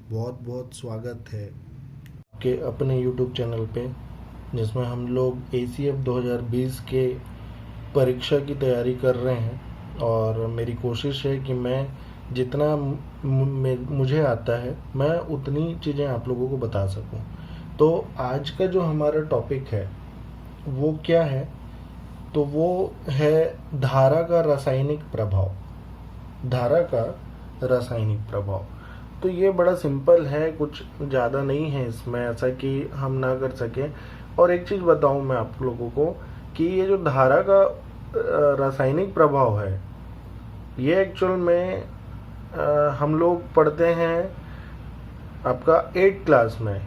बहुत बहुत स्वागत है के अपने YouTube चैनल पे, जिसमें हम लोग ACF 2020 के परीक्षा की तैयारी कर रहे हैं। और मेरी कोशिश है कि मैं जितना मुझे आता है मैं उतनी चीज़ें आप लोगों को बता सकूं। तो आज का जो हमारा टॉपिक है वो क्या है, तो वो है धारा का रासायनिक प्रभाव। धारा का रासायनिक प्रभाव। तो ये बड़ा सिंपल है, कुछ ज़्यादा नहीं है इसमें ऐसा कि हम ना कर सकें। और एक चीज़ बताऊं मैं आप लोगों को कि ये जो धारा का रासायनिक प्रभाव है, ये एक्चुअल में हम लोग पढ़ते हैं आपका 8th क्लास में।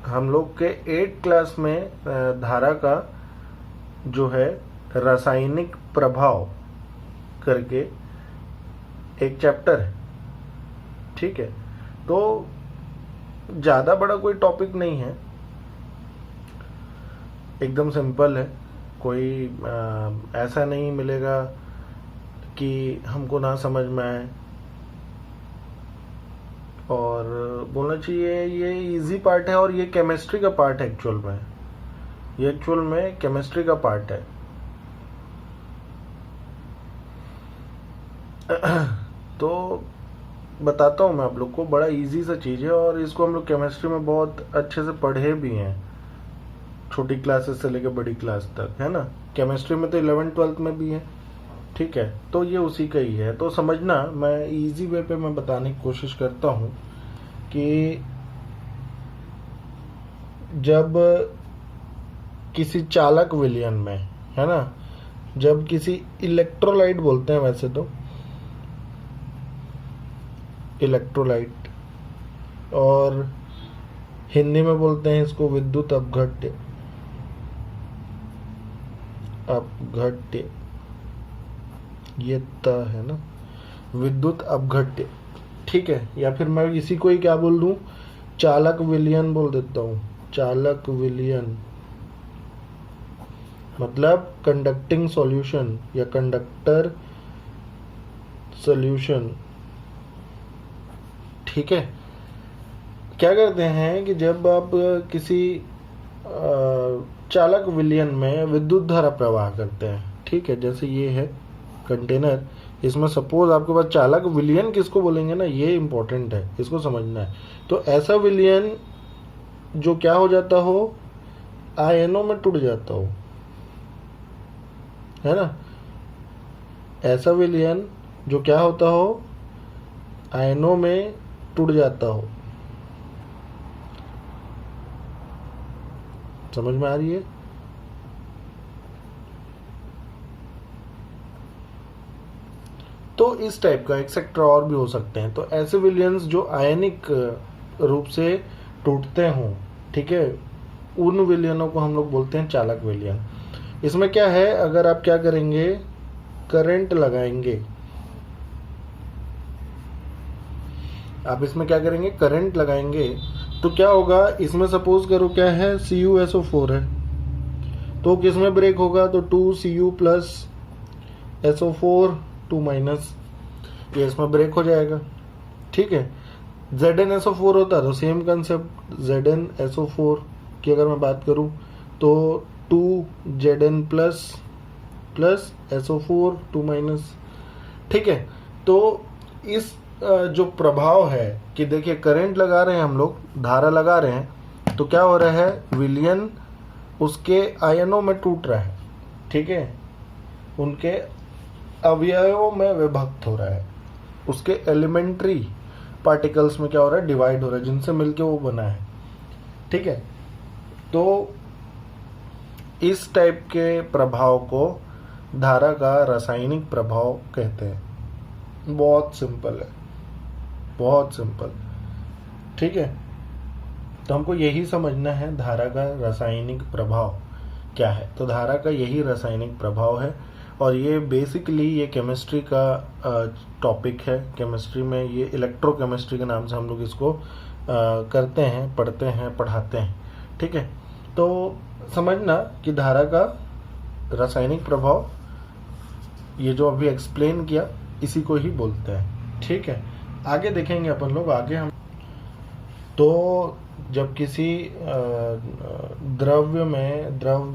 हम लोग के 8th क्लास में धारा का जो है रासायनिक प्रभाव करके एक चैप्टर है, ठीक है। तो ज़्यादा बड़ा कोई टॉपिक नहीं है, एकदम सिंपल है। कोई ऐसा नहीं मिलेगा कि हमको ना समझ में आए। और बोलना चाहिए ये इजी पार्ट है, और ये केमिस्ट्री का पार्ट है एक्चुअल में। ये एक्चुअल में केमिस्ट्री का पार्ट है। तो बताता हूँ मैं आप लोग को, बड़ा इजी सा चीज़ है और इसको हम लोग केमिस्ट्री में बहुत अच्छे से पढ़े भी हैं, छोटी क्लासेस से लेकर बड़ी क्लास तक, है ना। केमिस्ट्री में तो 11th 12th में भी है, ठीक है। तो ये उसी का ही है। तो समझना, मैं इजी वे पे मैं बताने की कोशिश करता हूँ कि जब किसी चालक विलयन में, है ना, जब किसी इलेक्ट्रोलाइट बोलते हैं वैसे तो, इलेक्ट्रोलाइट, और हिंदी में बोलते हैं इसको विद्युत अपघट्य। अपघट्य ये त है ना, विद्युत अपघट्य, ठीक है। या फिर मैं इसी को ही क्या बोल दूं, चालक विलयन बोल देता हूं। चालक विलयन मतलब कंडक्टिंग सॉल्यूशन या कंडक्टर सॉल्यूशन, ठीक है। क्या करते हैं कि जब आप किसी चालक विलयन में विद्युत धारा प्रवाह करते हैं, ठीक है, जैसे ये है कंटेनर, इसमें सपोज आपके पास चालक विलयन किसको बोलेंगे ना, ये इंपॉर्टेंट है, इसको समझना है। तो ऐसा विलयन जो क्या हो जाता हो, आयनों में टूट जाता हो, है ना। ऐसा विलयन जो क्या होता हो, आयनों में टूट जाता हो। समझ में आ रही है। तो इस टाइप का एक्सेट्रा और भी हो सकते हैं। तो ऐसे विलयंस जो आयनिक रूप से टूटते हों, ठीक है, उन विलयनों को हम लोग बोलते हैं चालक विलयन। इसमें क्या है, अगर आप क्या करेंगे, करंट लगाएंगे, आप इसमें क्या करेंगे, करंट लगाएंगे, तो क्या होगा, इसमें सपोज करो क्या है, CuSO4 है, तो किस में ब्रेक होगा, तो 2Cu प्लस SO4 2 माइनस, ये इसमें ब्रेक हो जाएगा, ठीक है। ZnSO4 होता है तो सेम कंसेप्ट, ZnSO4 की अगर मैं बात करूं तो 2Zn plus plus SO4 2 minus, ठीक है। तो इस जो प्रभाव है कि देखिए करंट लगा रहे हैं हम लोग, धारा लगा रहे हैं, तो क्या हो रहा है, विलयन उसके आयनों में टूट रहा है, ठीक है, उनके अवयवों में विभक्त हो रहा है, उसके एलिमेंट्री पार्टिकल्स में क्या हो रहा है, डिवाइड हो रहा है, जिनसे मिलके वो बना है, ठीक है। तो इस टाइप के प्रभाव को धारा का रासायनिक प्रभाव कहते हैं। बहुत सिंपल है, बहुत सिंपल, ठीक है। तो हमको यही समझना है धारा का रासायनिक प्रभाव क्या है। तो धारा का यही रासायनिक प्रभाव है, और ये बेसिकली ये केमिस्ट्री का टॉपिक है। केमिस्ट्री में ये इलेक्ट्रोकेमिस्ट्री के नाम से हम लोग इसको करते हैं, पढ़ते हैं, पढ़ाते हैं, ठीक है। तो समझना कि धारा का रासायनिक प्रभाव, ये जो अभी एक्सप्लेन किया, इसी को ही बोलते हैं, ठीक है। आगे देखेंगे अपन लोग, आगे हम तो जब किसी द्रव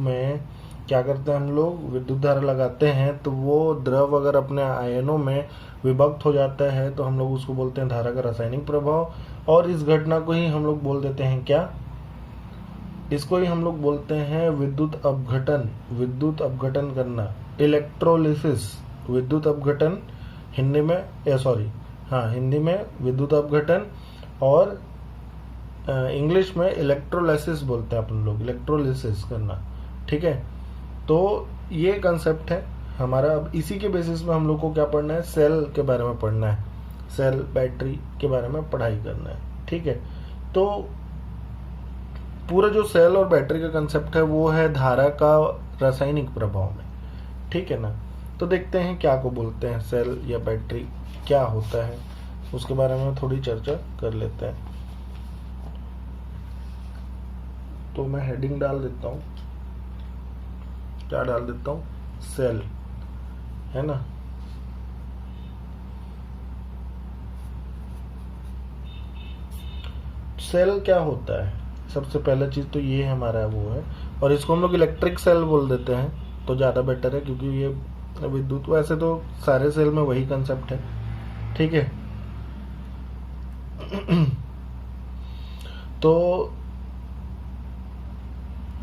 में क्या करते हैं हम लोग, विद्युत धारा लगाते हैं, तो वो द्रव अगर अपने आयनों में विभक्त हो जाता है तो हम लोग उसको बोलते हैं धारा का रासायनिक प्रभाव। और इस घटना को ही हम लोग बोल देते हैं क्या, इसको ही हम लोग बोलते हैं विद्युत अपघटन। विद्युत अपघटन करना, इलेक्ट्रोलिसिस, विद्युत अपघटन हिंदी में, हिंदी में विद्युत अपघटन, और इंग्लिश में इलेक्ट्रोलाइसिस बोलते हैं अपन लोग, इलेक्ट्रोलिसिस करना। ठीक है, तो ये कंसेप्ट है हमारा। अब इसी के बेसिस में हम लोग को क्या पढ़ना है, सेल के बारे में पढ़ना है, सेल बैटरी के बारे में पढ़ाई करना है। ठीक है, तो पूरा जो सेल और बैटरी का कंसेप्ट है वो है धारा का रासायनिक प्रभाव में। ठीक है ना, तो देखते हैं क्या को बोलते हैं सेल या बैटरी, क्या होता है, उसके बारे में थोड़ी चर्चा कर लेते हैं। तो मैं हेडिंग डाल देता हूँ, क्या डाल देता हूँ, सेल, है ना। सेल क्या होता है, सबसे पहला चीज तो ये हमारा वो है, और इसको हम लोग इलेक्ट्रिक सेल बोल देते हैं तो ज्यादा बेटर है, क्योंकि ये विद्युत, वैसे तो सारे सेल में वही कंसेप्ट है। ठीक है, तो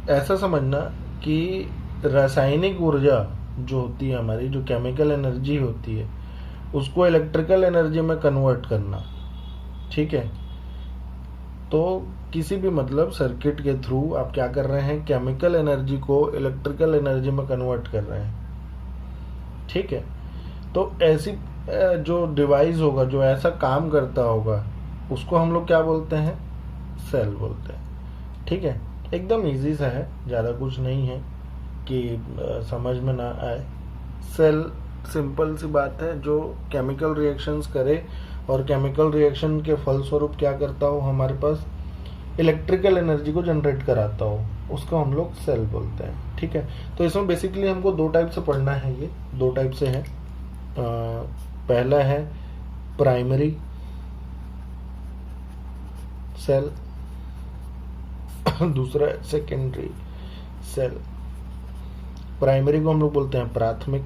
ऐसा समझना कि रासायनिक ऊर्जा जो होती है हमारी, जो केमिकल एनर्जी होती है, उसको इलेक्ट्रिकल एनर्जी में कन्वर्ट करना। ठीक है, तो किसी भी मतलब सर्किट के थ्रू आप क्या कर रहे हैं, केमिकल एनर्जी को इलेक्ट्रिकल एनर्जी में कन्वर्ट कर रहे हैं। ठीक है, तो ऐसी जो डिवाइस होगा, जो ऐसा काम करता होगा, उसको हम लोग क्या बोलते हैं, सेल बोलते हैं। ठीक है, एकदम इजी सा है, ज़्यादा कुछ नहीं है कि समझ में ना आए। सेल सिंपल सी बात है, जो केमिकल रिएक्शंस करे और केमिकल रिएक्शन के फलस्वरूप क्या करता हो, हमारे पास इलेक्ट्रिकल एनर्जी को जनरेट कराता हो, उसको हम लोग सेल बोलते हैं। ठीक है, तो इसमें बेसिकली हमको दो टाइप से पढ़ना है, ये दो टाइप से है। पहला है प्राइमरी सेल, दूसरा है सेकेंडरी सेल। प्राइमरी को हम लोग बोलते हैं प्राथमिक,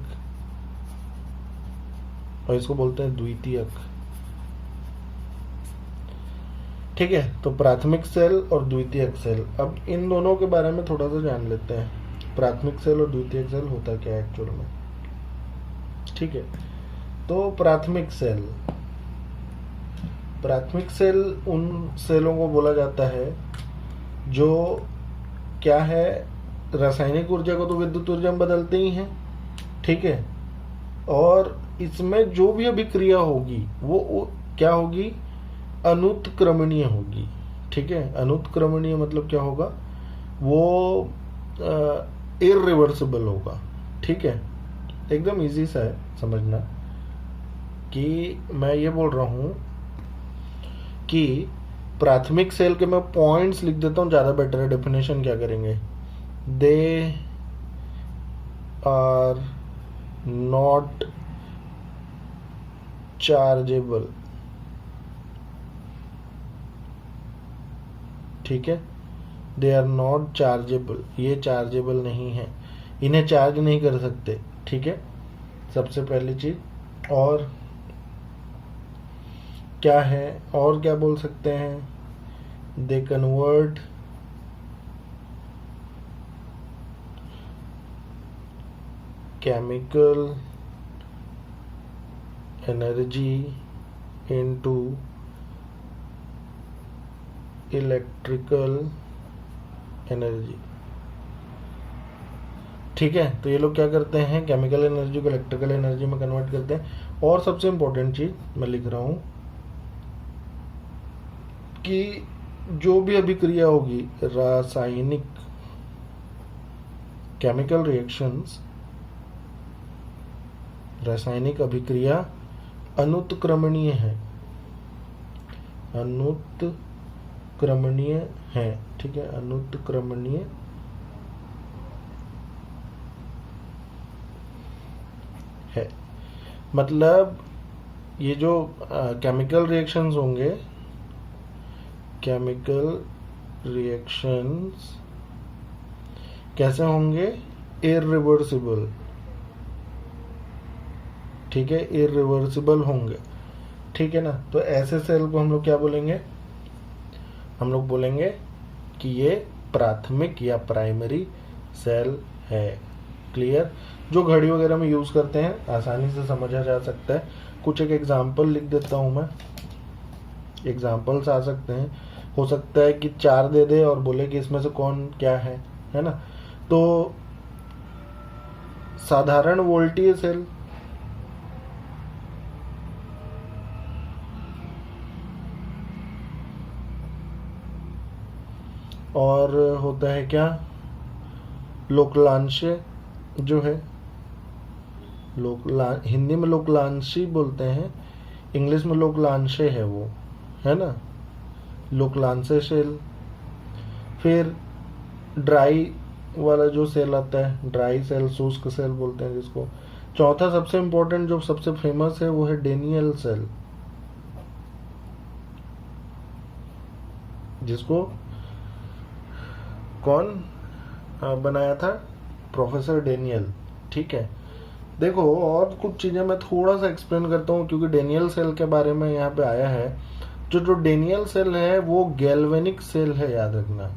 और इसको बोलते हैं द्वितीयक। ठीक है, तो प्राथमिक सेल और द्वितीयक सेल, अब इन दोनों के बारे में थोड़ा सा जान लेते हैं, प्राथमिक सेल और द्वितीयक सेल होता क्या है एक्चुअल में। ठीक है, तो प्राथमिक सेल उन सेलों को बोला जाता है जो क्या है, रासायनिक ऊर्जा को तो विद्युत ऊर्जा में बदलते ही हैं। ठीक है, और इसमें जो भी अभिक्रिया होगी वो क्या होगी, अनुत्क्रमणीय होगी। ठीक है, अनुत्क्रमणीय मतलब क्या होगा, वो इररिवर्सिबल होगा। ठीक है, एकदम इजी सा है समझना, कि मैं ये बोल रहा हूं कि प्राथमिक सेल के मैं पॉइंट्स लिख देता हूं, ज्यादा बेटर है। डेफिनेशन क्या करेंगे, दे आर नॉट चार्जेबल। ठीक है, दे आर नॉट चार्जेबल, ये चार्जेबल नहीं है, इन्हें चार्ज नहीं कर सकते। ठीक है, सबसे पहली चीज। और क्या है, और क्या बोल सकते हैं, they convert chemical energy into electrical energy. ठीक है, तो ये लोग क्या करते हैं, केमिकल एनर्जी को इलेक्ट्रिकल एनर्जी में कन्वर्ट करते हैं। और सबसे इंपॉर्टेंट चीज मैं लिख रहा हूं कि जो भी अभिक्रिया होगी, रासायनिक केमिकल रिएक्शंस, रासायनिक अभिक्रिया अनुत्क्रमणीय है, अनुत्क्रमणीय है। ठीक है, अनुत्क्रमणीय है, मतलब ये जो केमिकल रिएक्शंस होंगे, केमिकल रिएक्शंस कैसे होंगे? इररिवर्सिबल, ठीक है, इररिवर्सिबल होंगे, ठीक है ना। तो ऐसे सेल को हम लोग क्या बोलेंगे? हम लोग बोलेंगे कि ये प्राथमिक या प्राइमरी सेल है। क्लियर? जो घड़ी वगैरह में यूज करते हैं, आसानी से समझा जा सकता है। कुछ एक एग्जाम्पल लिख देता हूं मैं, एग्जाम्पल्स आ सकते हैं। हो सकता है कि 4 दे दे और बोले कि इसमें से कौन क्या है ना। तो साधारण वोल्टीय सेल, और होता है क्या? लोकलांश जो है, हिंदी में लोकलांशी बोलते हैं, इंग्लिश में लोकलांशे है वो, है ना, लोकलांशे सेल। फिर ड्राई वाला जो सेल आता है, ड्राई सेल, शुष्क सेल बोलते हैं जिसको। चौथा सबसे इंपॉर्टेंट जो सबसे फेमस है वो है डेनियल सेल, जिसको कौन बनाया था? प्रोफेसर डेनियल, ठीक है। देखो, और कुछ चीजें मैं थोड़ा सा एक्सप्लेन करता हूँ, क्योंकि डेनियल सेल के बारे में यहाँ पे आया है। जो डेनियल सेल है वो गैल्वेनिक सेल है, याद रखना,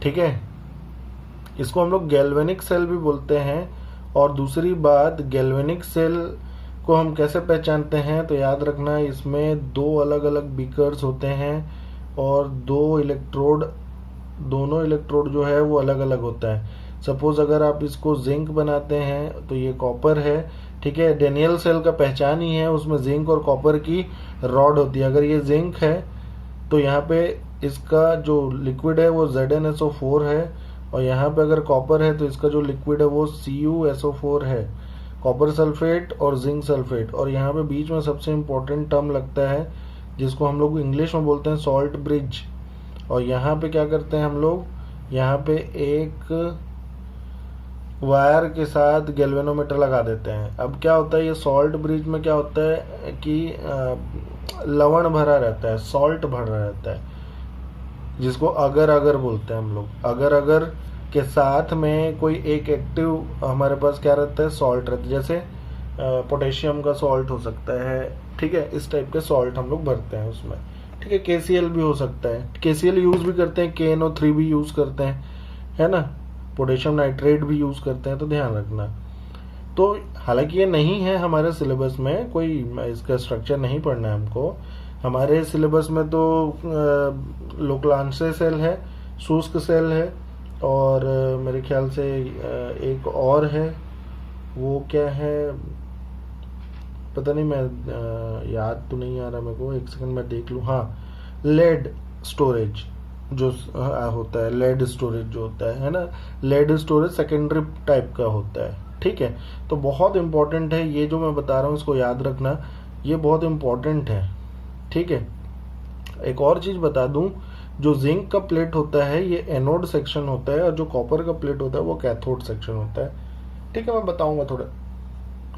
ठीक है। इसको हम लोग गैल्वेनिक सेल भी बोलते हैं। और दूसरी बात, गैल्वेनिक सेल को हम कैसे पहचानते हैं? तो याद रखना, इसमें 2 अलग अलग बीकर्स होते हैं और 2 इलेक्ट्रोड, दोनों इलेक्ट्रोड जो है वो अलग अलग होता है। सपोज अगर आप इसको जिंक बनाते हैं तो ये कॉपर है, ठीक है। डेनियल सेल का पहचान ही है, उसमें जिंक और कॉपर की रॉड होती है। अगर ये जिंक है तो यहाँ पे इसका जो लिक्विड है वो ZnSO4 है, और यहाँ पे अगर कॉपर है तो इसका जो लिक्विड है वो CuSO4 है, कॉपर सल्फेट और जिंक सल्फेट। और यहाँ पे बीच में सबसे इंपॉर्टेंट टर्म लगता है जिसको हम लोग इंग्लिश में बोलते हैं सॉल्ट ब्रिज। और यहाँ पे क्या करते हैं हम लोग? यहाँ पे एक वायर के साथ गैल्वेनोमीटर लगा देते हैं। अब क्या होता है, ये सॉल्ट ब्रिज में क्या होता है कि लवण भरा रहता है, सॉल्ट भरा रहता है, जिसको अगर अगर बोलते हैं हम लोग। अगर अगर के साथ में कोई एक एक्टिव हमारे पास क्या रहता है? सॉल्ट रहता है। जैसे पोटेशियम का सॉल्ट हो सकता है, ठीक है, इस टाइप के सॉल्ट हम लोग भरते हैं उसमें, ठीक है। KCl भी हो सकता है, KCl यूज भी करते हैं, KNO3 भी यूज करते हैं, है ना, पोटेशियम नाइट्रेट भी यूज करते हैं, तो ध्यान रखना। तो हालांकि ये नहीं है हमारे सिलेबस में, कोई इसका स्ट्रक्चर नहीं पढ़ना है हमको। हमारे सिलेबस में तो लोकलांशे सेल है, शुष्क सेल है, और मेरे ख्याल से एक और है, वो क्या है पता नहीं, मैं याद तो नहीं आ रहा मेरे को, एक सेकंड मैं देख लूँ। हाँ, लेड स्टोरेज जो होता है, लेड स्टोरेज जो होता है ना, लेड स्टोरेज सेकेंडरी टाइप का होता है, ठीक है। तो बहुत इंपॉर्टेंट है ये जो मैं बता रहा हूँ, इसको याद रखना, ये बहुत इंपॉर्टेंट है, ठीक है। एक और चीज बता दूं, जो जिंक का प्लेट होता है ये एनोड सेक्शन होता है, और जो कॉपर का प्लेट होता है वो कैथोड सेक्शन होता है, ठीक है। मैं बताऊंगा थोड़ा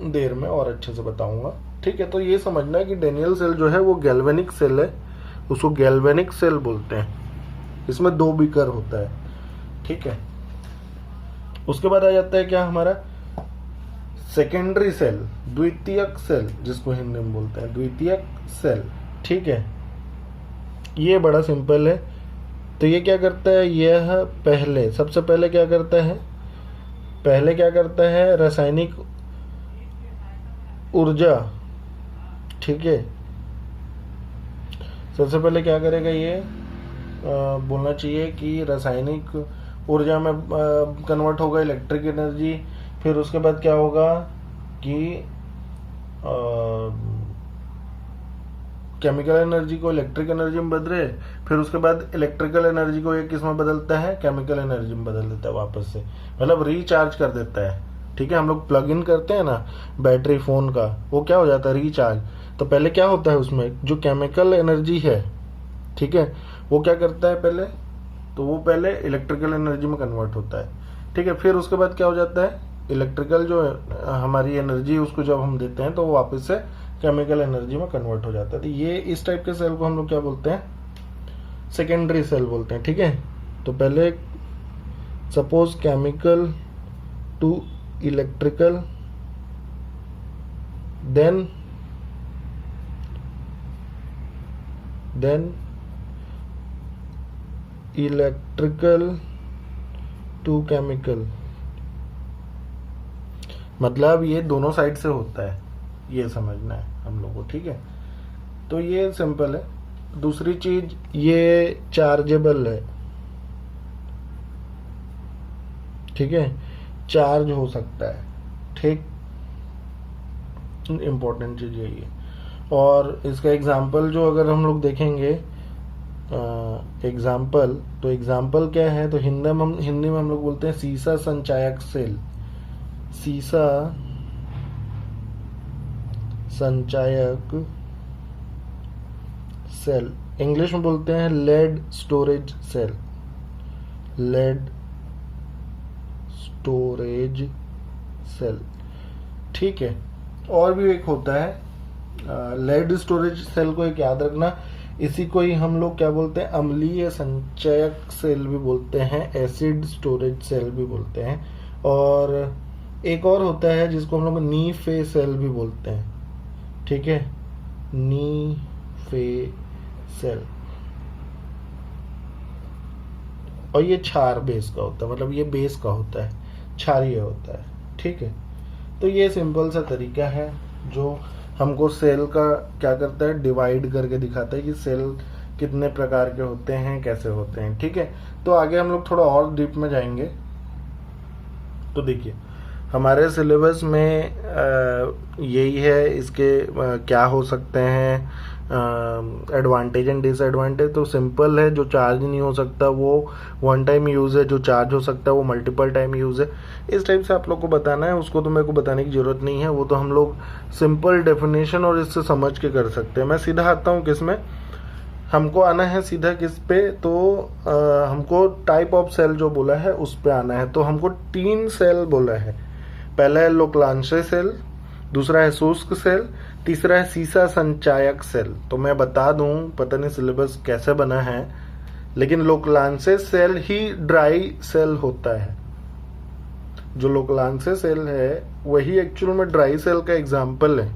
देर में और अच्छे से बताऊंगा, ठीक है। तो ये समझना है कि डेनियल सेल जो है वो गैल्वेनिक सेल है, उसको गैल्वेनिक सेल बोलते हैं। इसमें 2 बीकर होता है, ठीक है। उसके बाद आ जाता है क्या हमारा? सेकेंडरी सेल, द्वितीयक सेल, जिसको हिंदी में बोलते हैं द्वितीयक सेल, ठीक है। ये बड़ा सिंपल है। तो ये क्या करता है? यह पहले, सबसे पहले क्या करता है? पहले क्या करता है? रासायनिक ऊर्जा, ठीक है। सबसे पहले क्या करेगा ये? बोलना चाहिए कि रासायनिक ऊर्जा में कन्वर्ट होगा इलेक्ट्रिक एनर्जी। फिर उसके बाद क्या होगा कि केमिकल एनर्जी को इलेक्ट्रिक एनर्जी में बदले, फिर उसके बाद इलेक्ट्रिकल एनर्जी को ये किस में बदलता है? केमिकल एनर्जी में बदल देता है वापस से, मतलब रिचार्ज कर देता है, ठीक है। हम लोग प्लग इन करते हैं ना बैटरी फोन का, वो क्या हो जाता है? रिचार्ज। तो पहले क्या होता है उसमें? जो केमिकल एनर्जी है, ठीक है, वो क्या करता है पहले? तो वो पहले इलेक्ट्रिकल एनर्जी में कन्वर्ट होता है, ठीक है। फिर उसके बाद क्या हो जाता है? इलेक्ट्रिकल जो हमारी एनर्जी उसको जब हम देते हैं तो वो वापस से केमिकल एनर्जी में कन्वर्ट हो जाता है। तो ये इस टाइप के सेल को हम लोग क्या बोलते हैं, सेकेंडरी सेल बोलते हैं। ठीक है, तो पहले suppose chemical to electrical, then electrical to chemical, मतलब ये दोनों साइड से होता है, ये समझना है हम लोग को। ठीक है, तो ये सिंपल है। दूसरी चीज, ये चार्जेबल है। ठीक है, चार्ज हो सकता है। ठीक, इंपॉर्टेंट चीज यही है। और इसका एग्जाम्पल जो अगर हम लोग देखेंगे एग्जाम्पल, तो एग्जाम्पल क्या है, तो हिंदी में हम लोग बोलते हैं सीसा संचायक सेल। सीसा संचायक सेल, इंग्लिश में बोलते हैं lead storage cell. Lead storage cell. ठीक है, और भी एक होता है लेड स्टोरेज सेल को एक याद रखना, इसी को ही हम लोग क्या बोलते हैं, अम्लीय संचयक सेल भी बोलते हैं, एसिड स्टोरेज सेल भी बोलते हैं। और एक और होता है जिसको हम लोग नी फे सेल भी बोलते हैं। ठीक है, नी फे सेल, और ये क्षार बेस का होता है, मतलब ये बेस का होता है, क्षारीय होता है। ठीक है, तो ये सिंपल सा तरीका है जो हमको सेल का क्या करता है, डिवाइड करके दिखाता है कि सेल कितने प्रकार के होते हैं, कैसे होते हैं। ठीक है, तो आगे हम लोग थोड़ा और डीप में जाएंगे। तो देखिए, हमारे सिलेबस में यही है, इसके क्या हो सकते हैं एडवांटेज एंड डिसएडवांटेज। तो सिंपल है, जो चार्ज नहीं हो सकता वो वन टाइम यूज़ है, जो चार्ज हो सकता है वो मल्टीपल टाइम यूज़ है। इस टाइप से आप लोग को बताना है, उसको तो मेरे को बताने की ज़रूरत नहीं है, वो तो हम लोग सिंपल डेफिनेशन और इससे समझ के कर सकते हैं। मैं सीधा आता हूँ किस में, हमको आना है सीधा किस पे, तो हमको टाइप ऑफ सेल जो बोला है उस पे आना है। तो हमको 3 सेल बोला है, पहला है लोक्लांशे सेल, दूसरा है शुष्क सेल, तीसरा है सीसा संचायक सेल। तो मैं बता दूं, पता नहीं सिलेबस कैसे बना है, लेकिन लोक्लांशे सेल ही ड्राई सेल होता है। जो लोक्लांशे सेल है वही एक्चुअल में ड्राई सेल का एग्जाम्पल है।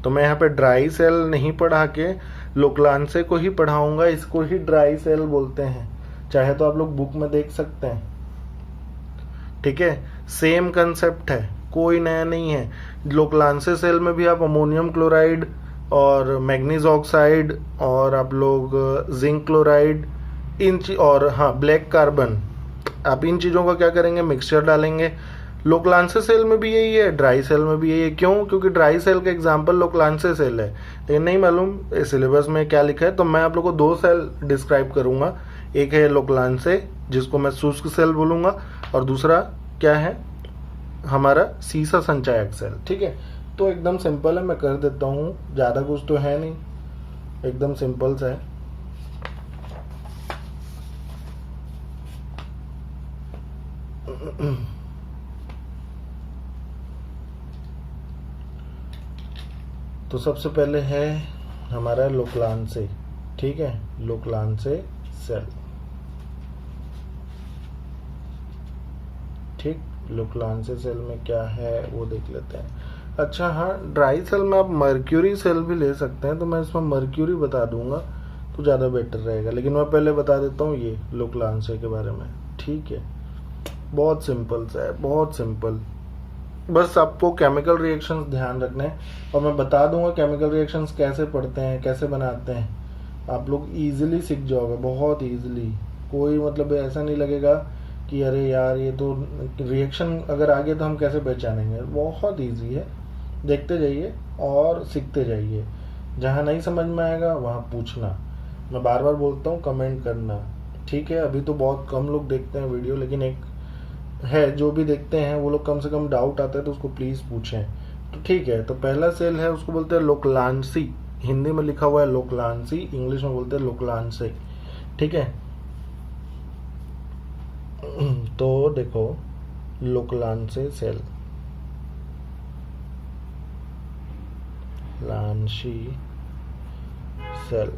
तो मैं यहाँ पे ड्राई सेल नहीं पढ़ा के लोक्लांशे को ही पढ़ाऊंगा, इसको ही ड्राई सेल बोलते हैं। चाहे तो आप लोग बुक में देख सकते हैं। ठीक है, सेम कंसेप्ट है, कोई नया नहीं है। लोक्लांशे सेल में भी आप अमोनियम क्लोराइड और मैग्नीज ऑक्साइड और आप लोग जिंक क्लोराइड और हाँ ब्लैक कार्बन, आप इन चीज़ों का क्या करेंगे, मिक्सचर डालेंगे। लोक्लांशे सेल में भी यही है, ड्राई सेल में भी यही है। क्यों? क्योंकि ड्राई सेल का एग्जाम्पल लोक्लांशे सेल है, लेकिन नहीं मालूम सिलेबस में क्या लिखा है। तो मैं आप लोग को 2 सेल डिस्क्राइब करूंगा, एक है लोक्लांशे जिसको मैं शुष्क सेल बोलूंगा, और दूसरा क्या है हमारा सीसा संचायक सेल। ठीक है, तो एकदम सिंपल है, मैं कर देता हूँ, ज़्यादा कुछ तो है नहीं, एकदम सिंपल सा है। तो सबसे पहले है हमारा लोक्लांशे। ठीक है, लोक्लांशे सेल। ठीक, लोक्लांशे सेल में क्या है वो देख लेते हैं। अच्छा हाँ, ड्राई सेल में आप मर्क्यूरी सेल भी ले सकते हैं, तो मैं इसमें मर्क्यूरी बता दूंगा तो ज़्यादा बेटर रहेगा, लेकिन मैं पहले बता देता हूँ ये लोक्लांशे के बारे में। ठीक है, बहुत सिंपल सा है, बहुत सिंपल, बस आपको केमिकल रिएक्शंस ध्यान रखने हैं, और मैं बता दूंगा केमिकल रिएक्शंस कैसे पढ़ते हैं, कैसे बनाते हैं। आप लोग इजीली सीख जाओगे, बहुत इजीली, कोई मतलब ऐसा नहीं लगेगा कि अरे यार ये तो रिएक्शन अगर आ गया तो हम कैसे पहचानेंगे। बहुत इजी है, देखते जाइए और सीखते जाइए। जहाँ नहीं समझ में आएगा वहाँ पूछना, मैं बार बार बोलता हूँ कमेंट करना। ठीक है, अभी तो बहुत कम लोग देखते हैं वीडियो, लेकिन एक है जो भी देखते हैं वो लोग कम से कम डाउट आता है तो उसको प्लीज़ पूछें। तो ठीक है, तो पहला सेल है उसको बोलते हैं लोक्लांशी, हिंदी में लिखा हुआ है लोक्लांशी, इंग्लिश में बोलते हैं लोक्लांशे। ठीक है, तो देखो लोकलांसे सेल, लांशी सेल,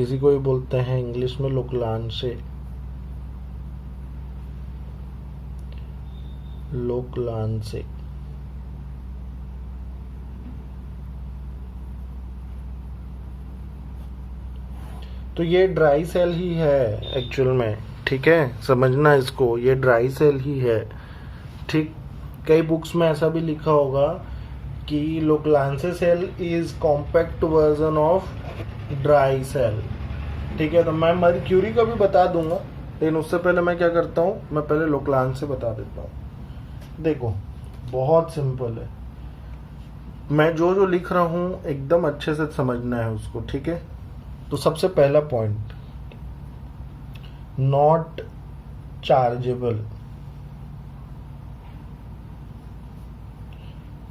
इसी को ही बोलते हैं इंग्लिश में लोकलांसे, लोकलांसे। तो ये ड्राई सेल ही है एक्चुअल में, ठीक है, समझना इसको, ये ड्राई सेल ही है, ठीक। कई बुक्स में ऐसा भी लिखा होगा कि Leclanche cell is compact version of dry cell, ठीक है। तो मैं मर्क्यूरी का भी बता दूंगा, लेकिन उससे पहले मैं क्या करता हूँ, मैं पहले लोकलांसे बता देता हूँ। देखो बहुत सिंपल है, मैं जो जो लिख रहा हूँ एकदम अच्छे से समझना है उसको, ठीक है। तो सबसे पहला point, not chargeable,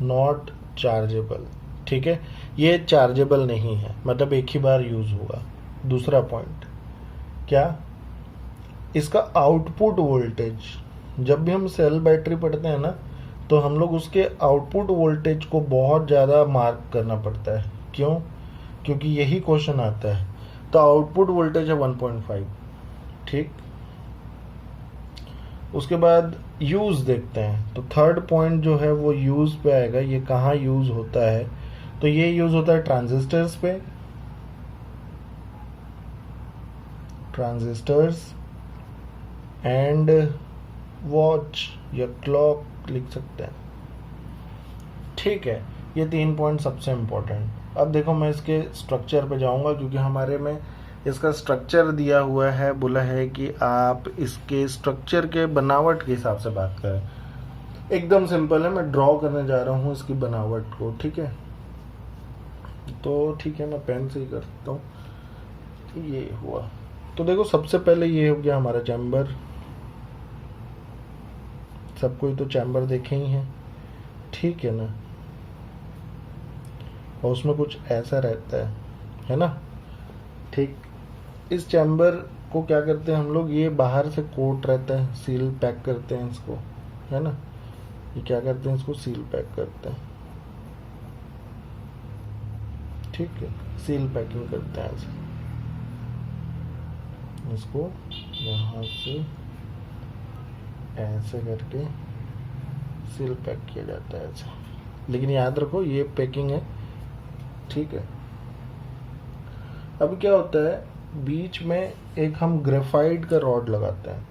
not chargeable, ठीक है, ये चार्जेबल नहीं है, मतलब एक ही बार यूज होगा। दूसरा पॉइंट क्या, इसका आउटपुट वोल्टेज, जब भी हम सेल बैटरी पढ़ते हैं ना, तो हम लोग उसके आउटपुट वोल्टेज को बहुत ज़्यादा मार्क करना पड़ता है। क्यों? क्योंकि यही क्वेश्चन आता है। तो आउटपुट वोल्टेज है 1.5, ठीक। उसके बाद यूज देखते हैं, तो थर्ड पॉइंट जो है वो यूज पे आएगा। ये कहाँ यूज होता है, तो ये यूज होता है ट्रांजिस्टर्स पे, ट्रांजिस्टर्स एंड वॉच या क्लॉक लिख सकते हैं, ठीक है। ये 3 पॉइंट सबसे इम्पोर्टेंट। अब देखो मैं इसके स्ट्रक्चर पे जाऊंगा, क्योंकि हमारे में इसका स्ट्रक्चर दिया हुआ है, बोला है कि आप इसके स्ट्रक्चर के बनावट के हिसाब से बात करें। एकदम सिंपल है, मैं ड्रॉ करने जा रहा हूँ इसकी बनावट को, ठीक है। तो ठीक है, मैं पेन से ही करता हूँ। ये हुआ, तो देखो सबसे पहले ये हो गया हमारा चैम्बर, सब कोई तो चैम्बर देखे ही हैं, ठीक है ना। और उसमें कुछ ऐसा रहता है ना, ठीक। इस चैम्बर को क्या करते हैं हम लोग, ये बाहर से कोट रहता है, सील पैक करते हैं इसको, है ना। ये क्या करते हैं, इसको सील पैक करते हैं, ठीक है, सील पैकिंग करते हैं ऐसे। इसको यहाँ से ऐसे करके सील पैक किया जाता है ऐसे, लेकिन याद रखो ये पैकिंग है, ठीक है। अब क्या होता है, बीच में एक हम ग्रेफाइट का रॉड लगाते हैं,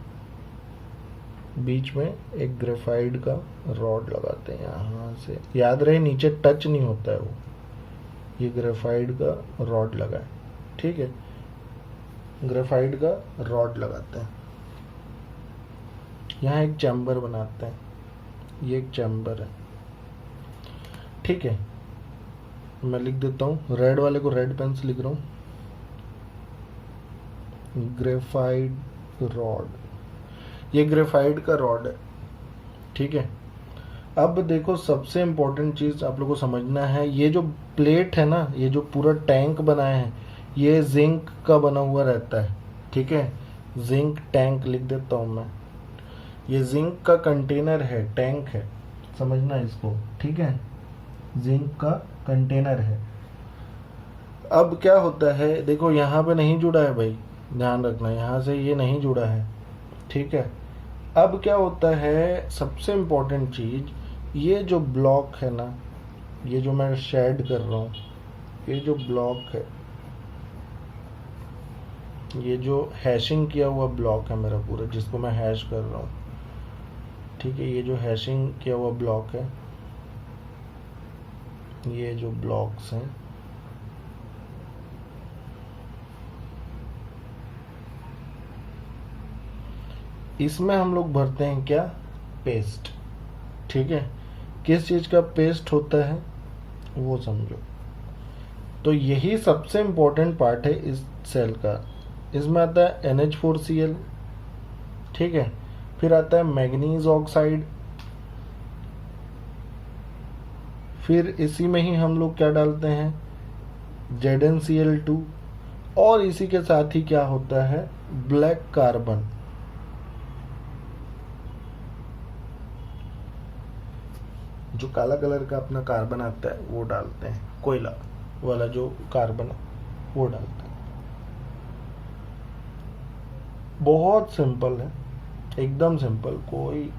बीच में एक ग्रेफाइट का रॉड लगाते हैं यहाँ से, याद रहे नीचे टच नहीं होता है वो, ये ग्रेफाइट का रॉड लगा है, ठीक है। ग्रेफाइट का रॉड लगाते हैं, यहाँ एक चैम्बर बनाते हैं, ये एक चैम्बर है, ठीक है। मैं लिख देता हूँ, रेड वाले को रेड पेन से लिख रहा हूँ, ग्रेफाइट रॉड, ये ग्रेफाइट का रॉड है, ठीक है। अब देखो सबसे इंपॉर्टेंट चीज आप लोगों को समझना है, ये जो प्लेट है ना, ये जो पूरा टैंक बनाया है, ये जिंक का बना हुआ रहता है, ठीक है। जिंक टैंक लिख देता हूं मैं, ये जिंक का कंटेनर है, टैंक है, समझना इसको, ठीक है। जिंक का कंटेनर है। अब क्या होता है, देखो यहाँ पे नहीं जुड़ा है भाई, ध्यान रखना, यहाँ से ये नहीं जुड़ा है, ठीक है। अब क्या होता है, सबसे इम्पोर्टेंट चीज, ये जो ब्लॉक है ना, ये जो मैं शेड कर रहा हूँ, ये जो ब्लॉक है, ये जो हैशिंग किया हुआ ब्लॉक है मेरा पूरा, जिसको मैं हैश कर रहा हूँ, ठीक है। ये जो हैशिंग किया हुआ ब्लॉक है, ये जो ब्लॉक्स हैं, इसमें हम लोग भरते हैं क्या, पेस्ट, ठीक है। किस चीज का पेस्ट होता है वो समझो। तो यही सबसे इंपॉर्टेंट पार्ट है इस सेल का। इसमें आता है NH4Cl, ठीक है। फिर आता है मैग्नीज ऑक्साइड, फिर इसी में ही हम लोग क्या डालते हैं, ZnCl2, और इसी के साथ ही क्या होता है, ब्लैक कार्बन, जो काला कलर का अपना कार्बन आता है वो डालते हैं, कोयला वाला जो कार्बन है वो डालते हैं। बहुत सिंपल है, एकदम सिंपल, कोई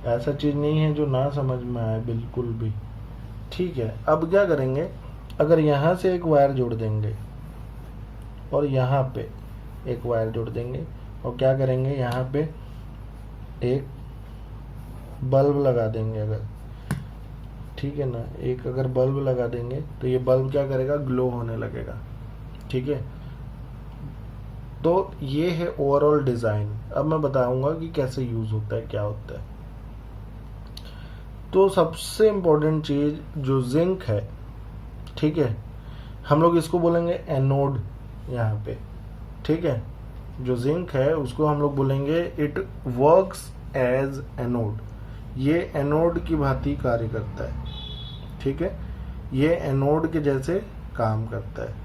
ऐसा चीज नहीं है जो ना समझ में आए, बिल्कुल भी। ठीक है, अब क्या करेंगे, अगर यहाँ से एक वायर जोड़ देंगे और यहाँ पे एक वायर जोड़ देंगे और क्या करेंगे, यहाँ पे एक बल्ब लगा देंगे अगर, ठीक है ना, एक अगर बल्ब लगा देंगे तो ये बल्ब क्या करेगा, ग्लो होने लगेगा। ठीक है, तो ये है ओवरऑल डिजाइन। अब मैं बताऊंगा कि कैसे यूज होता है, क्या होता है। तो सबसे इंपॉर्टेंट चीज जो जिंक है, ठीक है, हम लोग इसको बोलेंगे एनोड यहाँ पे। ठीक है, जो जिंक है उसको हम लोग बोलेंगे इट वर्क्स एज एनोड। ये एनोड की भांति कार्य करता है। ठीक है, ये एनोड के जैसे काम करता है।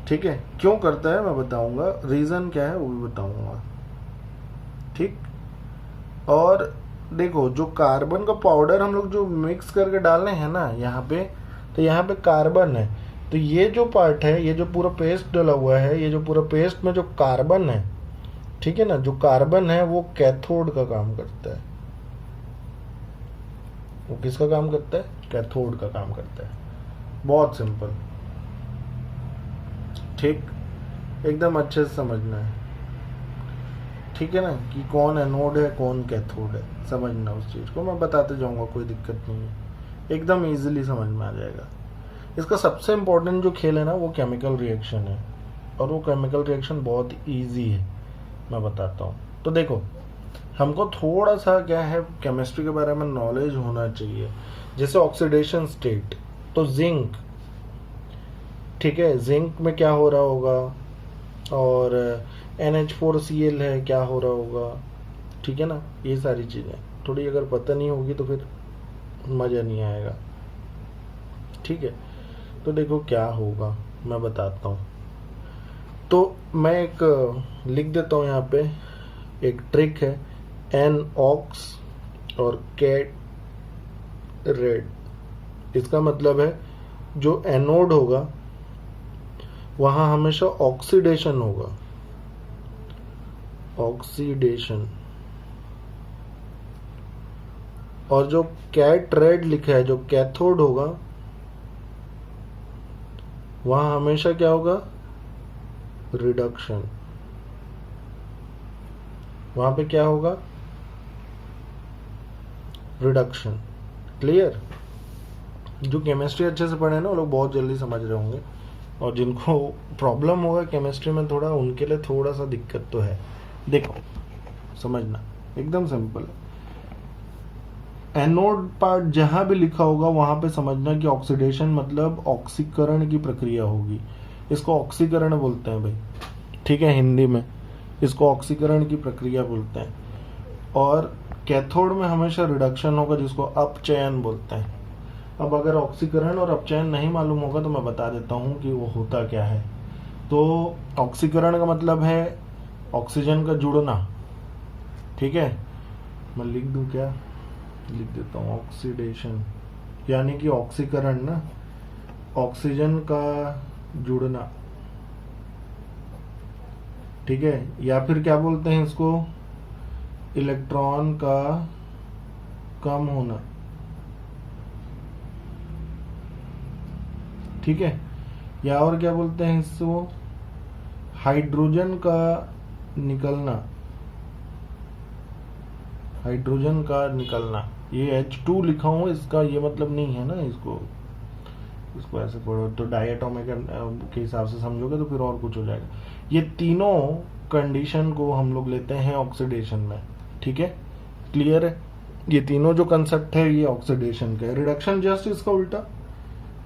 ठीक है, क्यों करता है मैं बताऊंगा, रीजन क्या है वो भी बताऊंगा। ठीक, और देखो जो कार्बन का पाउडर हम लोग जो मिक्स करके डाल रहे हैं ना यहाँ पे, तो यहाँ पे कार्बन है, तो ये जो पार्ट है, ये जो पूरा पेस्ट डला हुआ है, ये जो पूरा पेस्ट में जो कार्बन है, ठीक है ना, जो कार्बन है वो कैथोड का काम करता है। वो किसका काम करता है, कैथोड का काम करता है। बहुत सिंपल, ठीक, एकदम अच्छे से समझना है। ठीक है ना, कि कौन एनोड है कौन कैथोड है, समझना उस चीज को, मैं बताते जाऊंगा, कोई दिक्कत नहीं है, एकदम इजीली समझ में आ जाएगा। इसका सबसे इम्पोर्टेंट जो खेल है ना वो केमिकल रिएक्शन है, और वो केमिकल रिएक्शन बहुत इजी है, मैं बताता हूँ। तो देखो, हमको थोड़ा सा क्या है केमिस्ट्री के बारे में नॉलेज होना चाहिए। जैसे ऑक्सीडेशन स्टेट, तो जिंक, ठीक है, जिंक में क्या हो रहा होगा, और NH4Cl है, क्या हो रहा होगा, ठीक है ना, ये सारी चीजें थोड़ी अगर पता नहीं होगी तो फिर मजा नहीं आएगा। ठीक है, तो देखो क्या होगा मैं बताता हूँ। तो मैं एक लिख देता हूँ यहाँ पे, एक ट्रिक है, NOx और कैट रेड। इसका मतलब है जो एनोड होगा वहां हमेशा ऑक्सीडेशन होगा, ऑक्सीडेशन, और जो कैट रेड लिखा है, जो कैथोड होगा, वहां हमेशा क्या होगा, रिडक्शन। वहां पे क्या होगा, रिडक्शन। क्लियर? जो केमिस्ट्री अच्छे से पढ़े ना वो लोग बहुत जल्दी समझ रहे होंगे, और जिनको प्रॉब्लम होगा केमिस्ट्री में थोड़ा, उनके लिए थोड़ा सा दिक्कत तो है। देखो समझना, एकदम सिंपल है। एनोड पार्ट जहां भी लिखा होगा वहां पे समझना कि ऑक्सीडेशन मतलब ऑक्सीकरण की प्रक्रिया होगी। इसको ऑक्सीकरण बोलते हैं भाई, ठीक है, हिंदी में इसको ऑक्सीकरण की प्रक्रिया बोलते हैं। और कैथोड में हमेशा रिडक्शन होगा, जिसको अपचयन बोलते हैं। अब अगर ऑक्सीकरण और अपचयन नहीं मालूम होगा तो मैं बता देता हूँ कि वो होता क्या है। तो ऑक्सीकरण का मतलब है ऑक्सीजन का जुड़ना, ठीक है, मैं लिख दूं क्या, लिख देता हूँ ऑक्सीडेशन, यानी कि ऑक्सीकरण ना, ऑक्सीजन का जुड़ना, ठीक है, या फिर क्या बोलते हैं इसको, इलेक्ट्रॉन का कम होना, ठीक है, या और क्या बोलते हैं इसको, हाइड्रोजन का निकलना, हाइड्रोजन का निकलना। ये H2 लिखा हूं, इसका ये मतलब नहीं है ना, इसको ऐसे पढ़ो तो डायटोमिक के हिसाब से समझोगे तो फिर और कुछ हो जाएगा। ये तीनों कंडीशन को हम लोग लेते हैं ऑक्सीडेशन में, ठीक है, क्लियर है? ये तीनों जो कंसेप्ट है ये ऑक्सीडेशन का है। रिडक्शन जस्ट इसका उल्टा,